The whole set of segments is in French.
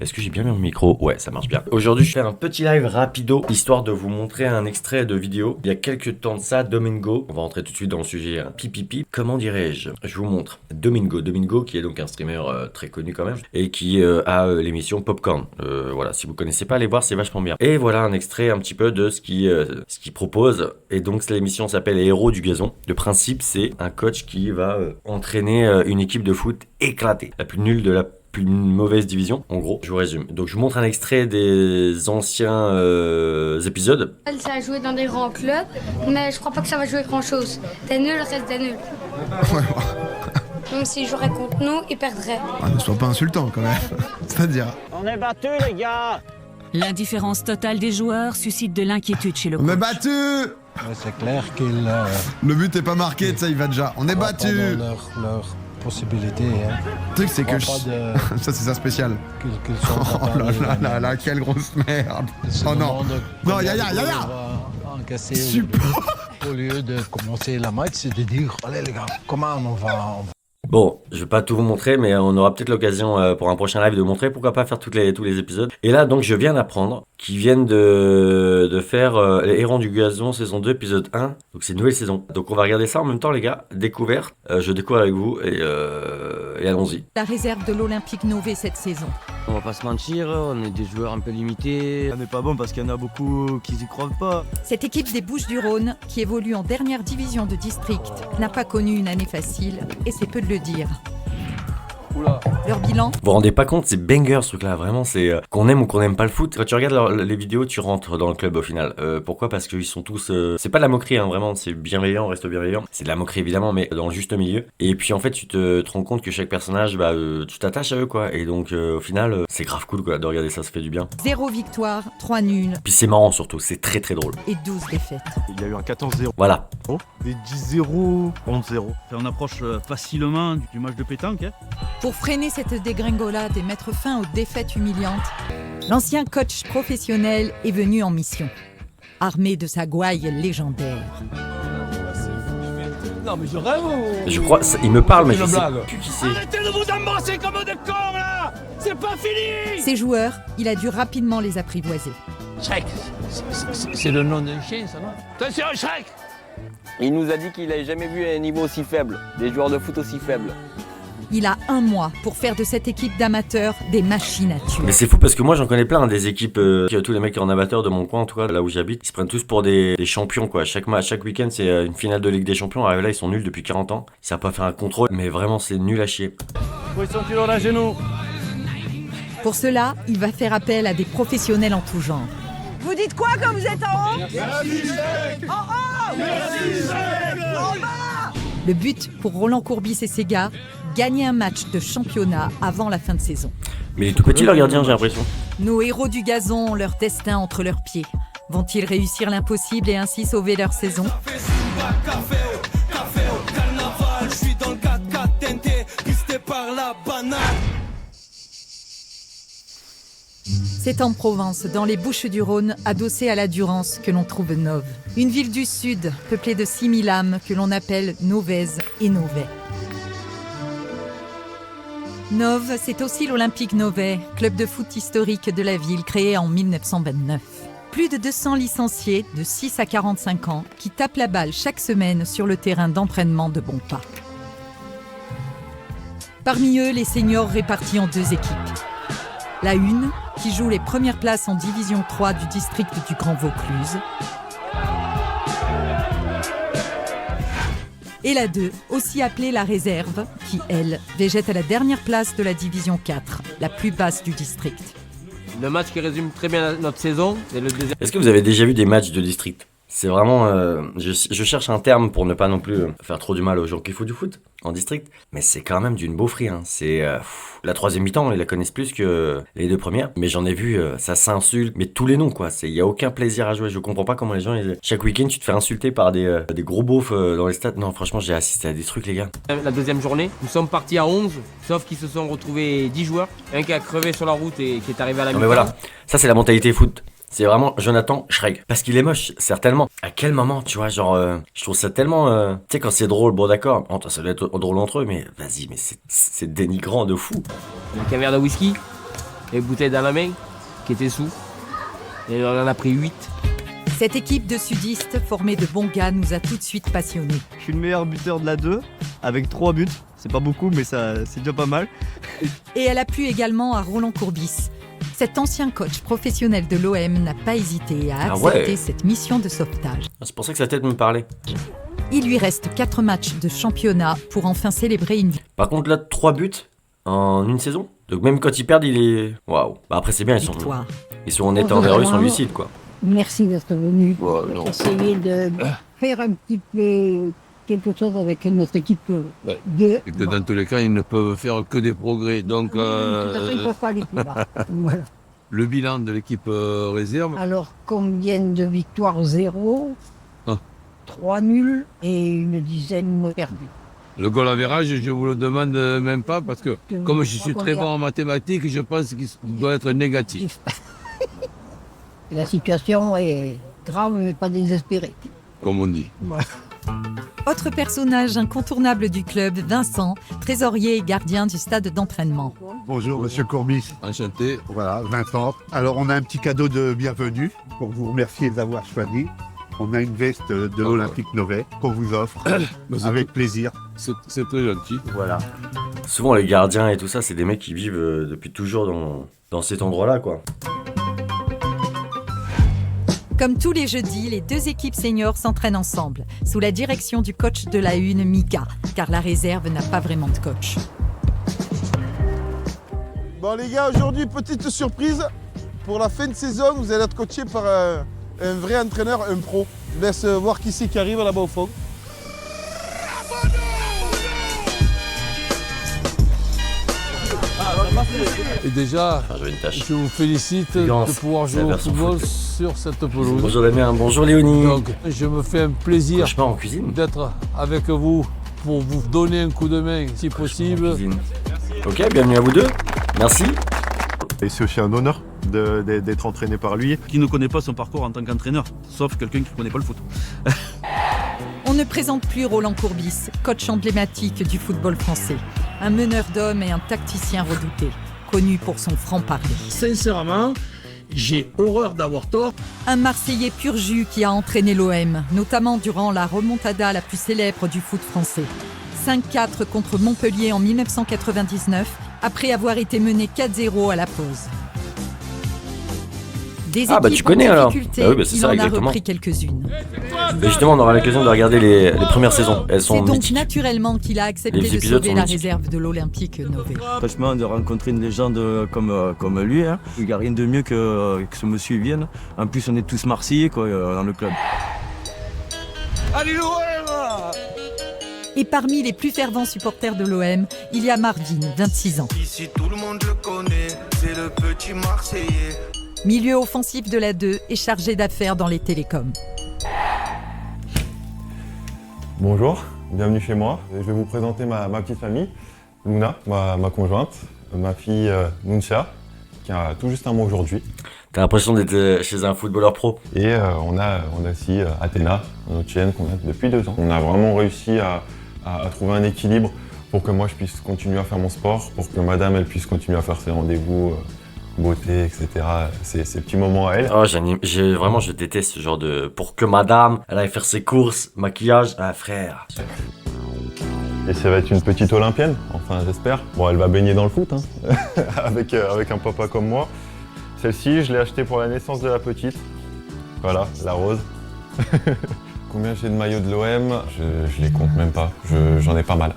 Est-ce que j'ai bien mis mon micro? Ouais, ça marche bien. Aujourd'hui, je fais un petit live rapido, histoire de vous montrer un extrait de vidéo. Il y a quelques temps de ça, Domingo, on va rentrer tout de suite dans le sujet, pipipi. Comment dirais-je? Je vous montre. Domingo, qui est donc un streamer très connu quand même, et qui a l'émission Popcorn. Voilà, si vous connaissez pas, allez voir, c'est vachement bien. Et voilà un extrait un petit peu de ce qu'il propose. Et donc, l'émission s'appelle Les Héros du Gazon. Le principe, c'est un coach qui va entraîner une équipe de foot éclatée. La plus nulle de la plus mauvaise division, en gros. Je vous résume. Donc je vous montre un extrait des anciens épisodes. Ça a joué dans des grands clubs, mais je crois pas que ça va jouer grand chose. T'es nul, reste des nuls. Même s'ils joueraient contre nous, ils perdraient. Ah, ne sois pas insultant quand même. C'est-à-dire. On est battus, les gars. L'indifférence totale des joueurs suscite de l'inquiétude chez le coach. On est battu. Ouais, c'est clair qu'il. Le but est pas marqué, ça il va déjà. On est battu. Leur possibilité. Hein. Le truc c'est que ça c'est ça spécial. Oh là, quelle grosse merde. Oh non. Non, Yaya. Super. Au lieu de commencer la match, c'est de dire allez les gars, comment on va. Bon, je vais pas tout vous montrer, mais on aura peut-être l'occasion pour un prochain live de montrer. Pourquoi pas faire tous les épisodes. Et là, donc, je viens d'apprendre qu'ils viennent de faire Les Héros du Gazon saison 2, épisode 1. Donc, c'est une nouvelle saison. Donc, on va regarder ça en même temps, les gars. Découverte. Je découvre avec vous et allons-y. La réserve de l'Olympique Nové cette saison. On va pas se mentir, on est des joueurs un peu limités. On n'est pas bon parce qu'il y en a beaucoup qui y croient pas. Cette équipe des Bouches-du-Rhône, qui évolue en dernière division de district, n'a pas connu une année facile, et c'est peu de le dire. Oula. Leur bilan. Vous vous rendez pas compte, c'est banger ce truc-là, vraiment, c'est qu'on aime ou qu'on aime pas le foot. Quand tu regardes les vidéos, tu rentres dans le club au final. Pourquoi? Parce qu'ils sont tous... c'est pas de la moquerie, hein, vraiment, c'est bienveillant, reste bienveillant. C'est de la moquerie évidemment, mais dans le juste milieu. Et puis en fait, tu te rends compte que chaque personnage, tu t'attaches à eux, quoi. Et donc au final, c'est grave cool, quoi, de regarder ça, ça fait du bien. 0 victoire, 3 nuls. Puis c'est marrant surtout, c'est très très drôle. Et 12 défaites. Il y a eu un 14-0. Voilà. Des 10-0, 11-0. On approche facilement du match de pétanque. Hein. Pour freiner cette dégringolade et mettre fin aux défaites humiliantes, l'ancien coach professionnel est venu en mission, armé de sa gouaille légendaire. Non mais je rêve. Je crois, il me parle, mais je sais plus qui c'est. Arrêtez de vous embrasser comme des cons là. C'est pas fini. Ses joueurs, il a dû rapidement les apprivoiser. Shrek, c'est le nom d'un chien ça non? Attention Shrek. Il nous a dit qu'il n'avait jamais vu un niveau aussi faible, des joueurs de foot aussi faibles. Il a 1 mois pour faire de cette équipe d'amateurs des machines à tuer. Mais c'est fou parce que moi j'en connais plein, des équipes, tous les mecs en amateur de mon coin, en tout cas là où j'habite, ils se prennent tous pour des champions, quoi. Chaque week-end c'est une finale de Ligue des Champions. Alors là ils sont nuls depuis 40 ans, ils savent pas faire un contrôle, mais vraiment c'est nul à chier. Position de à genoux. Pour cela, il va faire appel à des professionnels en tout genre. Vous dites quoi quand vous êtes en haut? Merci En haut! Merci En bas! Le but pour Roland Courbis et ses gars, gagner un match de championnat avant la fin de saison. Mais il est tout petit le gardien, j'ai l'impression. Nos héros du gazon ont leur destin entre leurs pieds. Vont-ils réussir l'impossible et ainsi sauver leur saison? C'est en Provence, dans les Bouches-du-Rhône, adossé à la Durance, que l'on trouve Nove. Une ville du sud, peuplée de 6000 âmes, que l'on appelle Novaises et Novais. Nove, c'est aussi l'Olympique Novais, club de foot historique de la ville, créé en 1929. Plus de 200 licenciés de 6 à 45 ans qui tapent la balle chaque semaine sur le terrain d'entraînement de Bonpas. Parmi eux, les seniors répartis en 2 équipes. La 1, qui joue les premières places en division 3 du district du Grand Vaucluse. Et la 2, aussi appelée la réserve, qui, elle, végète à la dernière place de la division 4, la plus basse du district. Le match qui résume très bien notre saison, c'est le deuxième. Est-ce que vous avez déjà vu des matchs de district? C'est vraiment... je cherche un terme pour ne pas non plus faire trop du mal aux gens qui font du foot en district. Mais c'est quand même d'une beaufrie. Hein. C'est la 3e mi-temps, ils la connaissent plus que les 2 premières. Mais j'en ai vu, ça s'insulte. Mais tous les noms, quoi. Il n'y a aucun plaisir à jouer. Je comprends pas comment les gens... Chaque week-end, tu te fais insulter par des gros beaufs dans les stades. Non, franchement, j'ai assisté à des trucs, les gars. La 2e journée, nous sommes partis à 11, sauf qu'ils se sont retrouvés 10 joueurs. Un qui a crevé sur la route et qui est arrivé à la mi-temps. Mais voilà, ça c'est la mentalité foot. C'est vraiment Jonathan Shrek. Parce qu'il est moche, certainement. À quel moment, tu vois, genre, je trouve ça tellement... tu sais, quand c'est drôle, bon d'accord, ça doit être drôle entre eux, mais vas-y, mais c'est dénigrant de fou. Un verre de whisky. et bouteille dans la main, qui était sous. Et on en a pris 8. Cette équipe de sudistes, formée de bons gars, nous a tout de suite passionnés. Je suis le meilleur buteur de la 2, avec 3 buts. C'est pas beaucoup, mais c'est déjà pas mal. Et elle a plu également à Roland Courbis. Cet ancien coach professionnel de l'OM n'a pas hésité à accepter cette mission de sauvetage. C'est pour ça que sa tête me parlait. Il lui reste 4 matchs de championnat pour enfin célébrer une victoire. Par contre, là, 3 buts en une saison. Donc même quand ils perdent, il est... Waouh. Bah après, c'est bien, ils sont honnêtes envers eux, ils sont lucides, quoi. Merci d'être venu pour essayer de faire un petit peu quelque chose avec notre équipe de... Et que dans tous les cas, ils ne peuvent faire que des progrès. Donc, Tout à fait, ils ne peuvent pas aller plus bas. Voilà. Le bilan de l'équipe réserve. Alors, combien de victoires? 0, 3 nuls et une dizaine perdues. Le goal average, je vous le demande même pas parce que comme je suis très bon en mathématiques, je pense qu'il doit être négatif. La situation est grave mais pas désespérée. Comme on dit. Voilà. Autre personnage incontournable du club, Vincent, trésorier et gardien du stade d'entraînement. Bonjour, monsieur Courbis. Enchanté. Voilà, Vincent. Alors, on a un petit cadeau de bienvenue pour vous remercier de l'avoir choisi. On a une veste de l'Olympique Novais qu'on vous offre avec plaisir. C'est très gentil. Voilà. Souvent, les gardiens et tout ça, c'est des mecs qui vivent depuis toujours dans cet endroit-là, quoi. Comme tous les jeudis, les 2 équipes seniors s'entraînent ensemble, sous la direction du coach de la une, Mika, car la réserve n'a pas vraiment de coach. Bon les gars, aujourd'hui, petite surprise. Pour la fin de saison, vous allez être coaché par un vrai entraîneur, un pro. Je vous laisse voir qui c'est qui arrive là-bas au fond. Et déjà, je vous félicite de pouvoir jouer au football sur cette pelouse. Bonjour Damien, bonjour Léonie. Donc, je me fais un plaisir en cuisine d'être avec vous pour vous donner un coup de main si possible. Ok, bienvenue à vous deux. Merci. Et c'est aussi un honneur d'être entraîné par lui. Qui ne connaît pas son parcours en tant qu'entraîneur, sauf quelqu'un qui ne connaît pas le foot. On ne présente plus Roland Courbis, coach emblématique du football français. Un meneur d'hommes et un tacticien redouté, connu pour son franc-parler. Sincèrement, j'ai horreur d'avoir tort. Un Marseillais pur jus qui a entraîné l'OM, notamment durant la remontada la plus célèbre du foot français. 5-4 contre Montpellier en 1999, après avoir été mené 4-0 à la pause. Des équipes tu connais alors. difficulté, Bah oui, c'est il ça, en exactement. a repris quelques-unes. Mais justement, on aura l'occasion de regarder les premières saisons. Elles sont C'est donc mythiques. naturellement qu'il a accepté Les de épisodes sauver sont la mythiques. réserve de l'Olympique Novais. Franchement, de rencontrer une légende comme lui, hein, il n'y a rien de mieux que ce monsieur vienne. En plus, on est tous Marseillais quoi, dans le club. Allez l'OM! Et parmi les plus fervents supporters de l'OM, il y a Marvin, 26 ans. Ici tout le monde le connaît, c'est le petit Marseillais. Milieu offensif de la 2 et chargé d'affaires dans les télécoms. Bonjour, bienvenue chez moi. Je vais vous présenter ma petite famille. Luna, ma conjointe, ma fille Nuncia, qui a tout juste un mois aujourd'hui. T'as l'impression d'être chez un footballeur pro. Et on a aussi Athéna, notre chienne qu'on a depuis 2 ans. On a vraiment réussi à trouver un équilibre pour que moi je puisse continuer à faire mon sport, pour que madame elle puisse continuer à faire ses rendez-vous, beauté, etc. Ces petits moments à elle. Oh, vraiment, je déteste ce genre de... Pour que madame, elle aille faire ses courses, maquillage, frère. Et ça va être une petite olympienne, enfin j'espère. Bon, elle va baigner dans le foot, hein, avec un papa comme moi. Celle-ci, je l'ai achetée pour la naissance de la petite. Voilà, la rose. Combien j'ai de maillots de l'OM? Je les compte même pas, j'en ai pas mal.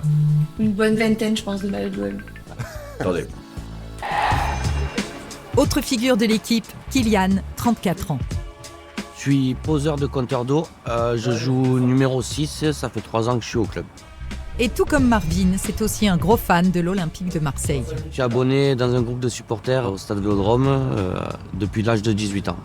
Une bonne vingtaine, je pense, de maillots de l'OM. Attendez. Autre figure de l'équipe, Kylian, 34 ans. Je suis poseur de compteur d'eau, je joue numéro 6, ça fait 3 ans que je suis au club. Et tout comme Marvin, c'est aussi un gros fan de l'Olympique de Marseille. Je suis abonné dans un groupe de supporters au Stade Vélodrome depuis l'âge de 18 ans.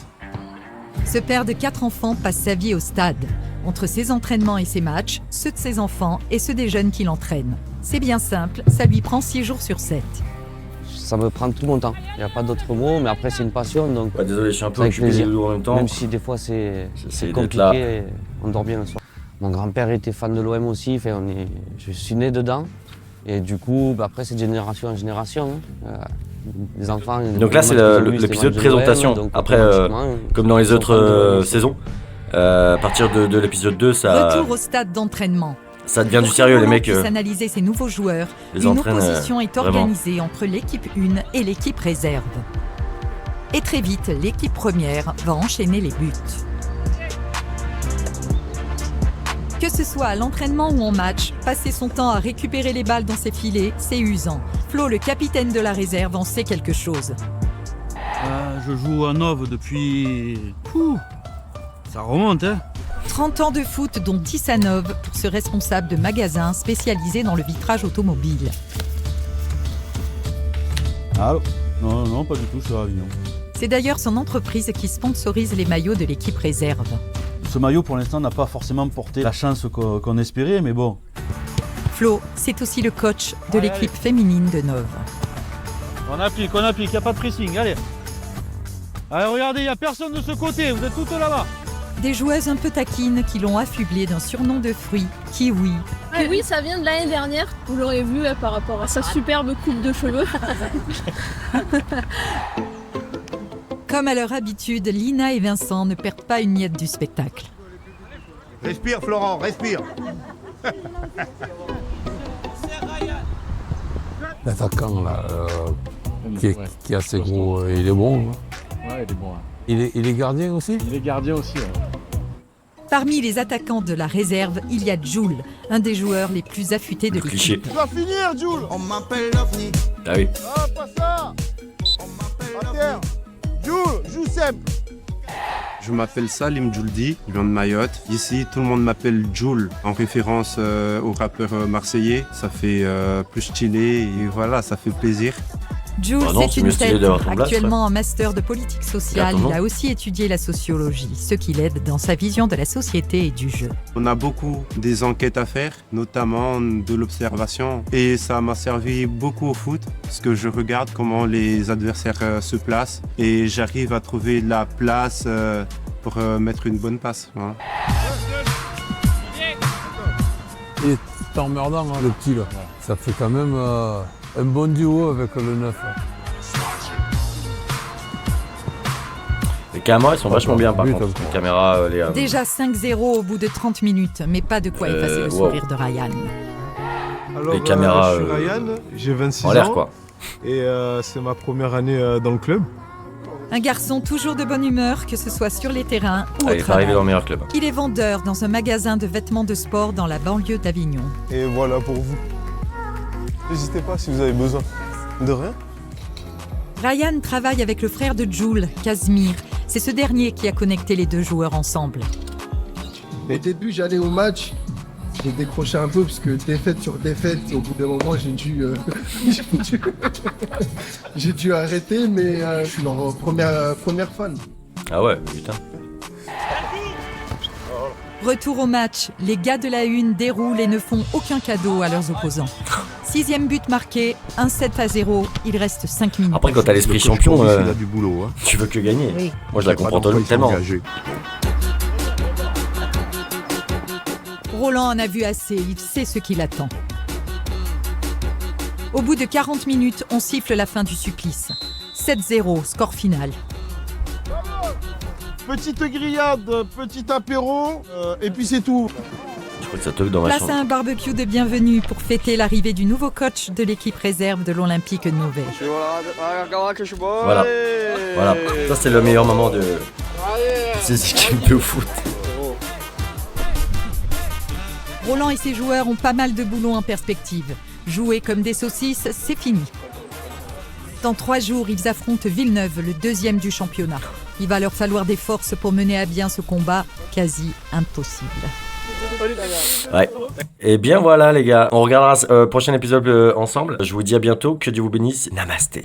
Ce père de 4 enfants passe sa vie au stade, entre ses entraînements et ses matchs, ceux de ses enfants et ceux des jeunes qu'il entraîne. C'est bien simple, ça lui prend 6 jours sur 7. Ça me prend tout mon temps, il n'y a pas d'autre mot, mais après c'est une passion, donc désolé, je suis un peu avec occupé plaisir. en même temps. Même si des fois c'est d'être compliqué, là. on dort bien le soir. Mon grand-père était fan de l'OM aussi, enfin, je suis né dedans, et du coup après c'est de génération en génération. les enfants. Donc là, c'est l'épisode présentation. Après, comme dans les autres saisons, à partir de l'épisode 2, ça... Retour au stade d'entraînement. Ça devient du sérieux, les mecs. Pour analyser ces nouveaux joueurs, une opposition est organisée entre l'équipe 1 et l'équipe réserve. Et très vite, l'équipe première va enchaîner les buts. Que ce soit à l'entraînement ou en match, passer son temps à récupérer les balles dans ses filets, c'est usant. Flo, le capitaine de la réserve, en sait quelque chose. Je joue à Nove depuis... ça remonte, hein. 30 ans de foot, dont 10 à Nove, pour ce responsable de magasin spécialisé dans le vitrage automobile. Allô? Non, pas du tout, je suis à Avignon. C'est d'ailleurs son entreprise qui sponsorise les maillots de l'équipe réserve. Ce maillot, pour l'instant, n'a pas forcément porté la chance qu'on espérait, mais bon. Flo, c'est aussi le coach de l'équipe féminine de Nove. On applique, il n'y a pas de pressing, allez. Allez, regardez, il n'y a personne de ce côté, vous êtes toutes là-bas. Des joueuses un peu taquines qui l'ont affublé d'un surnom de fruit, Kiwi. Kiwi, ça vient de l'année dernière, vous l'aurez vu par rapport à sa superbe coupe de cheveux. Comme à leur habitude, Lina et Vincent ne perdent pas une miette du spectacle. Respire Florent, respire. L'attaquant là, qui est assez gros, il est bon. Ouais, il est bon. Il est gardien aussi? Il est gardien aussi, ouais. Parmi les attaquants de la réserve, il y a Jules, un des joueurs les plus affûtés de l'équipe. Tu vas finir, Jules. On m'appelle l'OVNI. Ah oui. Ah, pas ça. À terre. Jules, joue simple. Je m'appelle Salim Djouldi, je viens de Mayotte. Ici, tout le monde m'appelle Jules, en référence au rappeur marseillais. Ça fait plus stylé et voilà, ça fait plaisir. Jules, c'est une tête. Actuellement en master de politique sociale, il a aussi étudié la sociologie, ce qui l'aide dans sa vision de la société et du jeu. On a beaucoup des enquêtes à faire, notamment de l'observation. Et ça m'a servi beaucoup au foot, parce que je regarde comment les adversaires se placent et j'arrive à trouver la place pour mettre une bonne passe. Voilà. Il est emmerdant, hein, le petit là. Ça fait quand même un bon duo avec le 9. Les caméras, ils sont vachement bien par contre. Les caméras, Déjà 5-0 au bout de 30 minutes, mais pas de quoi effacer le sourire de Ryan. Alors, les caméras, je suis Ryan, j'ai 26 en l'air, ans. quoi. Et c'est ma première année dans le club. Un garçon toujours de bonne humeur, que ce soit sur les terrains ou au il est arrivé dans le meilleur club. Il est vendeur dans un magasin de vêtements de sport dans la banlieue d'Avignon. Et voilà pour vous. N'hésitez pas si vous avez besoin. De rien. Ryan travaille avec le frère de Jules, Casimir. C'est ce dernier qui a connecté les deux joueurs ensemble. Au début, j'allais au match. J'ai décroché un peu parce que défaite sur défaite, au bout d'un moment, j'ai dû arrêter, mais je suis leur première fan. Ah ouais, putain. Retour au match, les gars de la une déroulent et ne font aucun cadeau à leurs opposants. 6e but marqué, 1-7-0, il reste 5 minutes. Après, quand t'as l'esprit champion, il a du boulot, hein. Tu veux que gagner. Oui. Moi, je la comprends tellement. Roland en a vu assez, il sait ce qui l'attend. Au bout de 40 minutes, on siffle la fin du supplice. 7-0, score final. Petite grillade, petit apéro, et puis c'est tout. Je crois que ça toque dans ma Place chambre. à un barbecue de bienvenue pour fêter l'arrivée du nouveau coach de l'équipe réserve de l'Olympique Nové. Voilà. Voilà. Ça, c'est le meilleur moment de ces équipes de foot. Roland et ses joueurs ont pas mal de boulot en perspective. Jouer comme des saucisses, c'est fini. Dans 3 jours, ils affrontent Villeneuve, le 2e du championnat. Il va leur falloir des forces pour mener à bien ce combat quasi impossible. Ouais. Et bien voilà les gars, on regardera le prochain épisode ensemble. Je vous dis à bientôt, que Dieu vous bénisse. Namasté.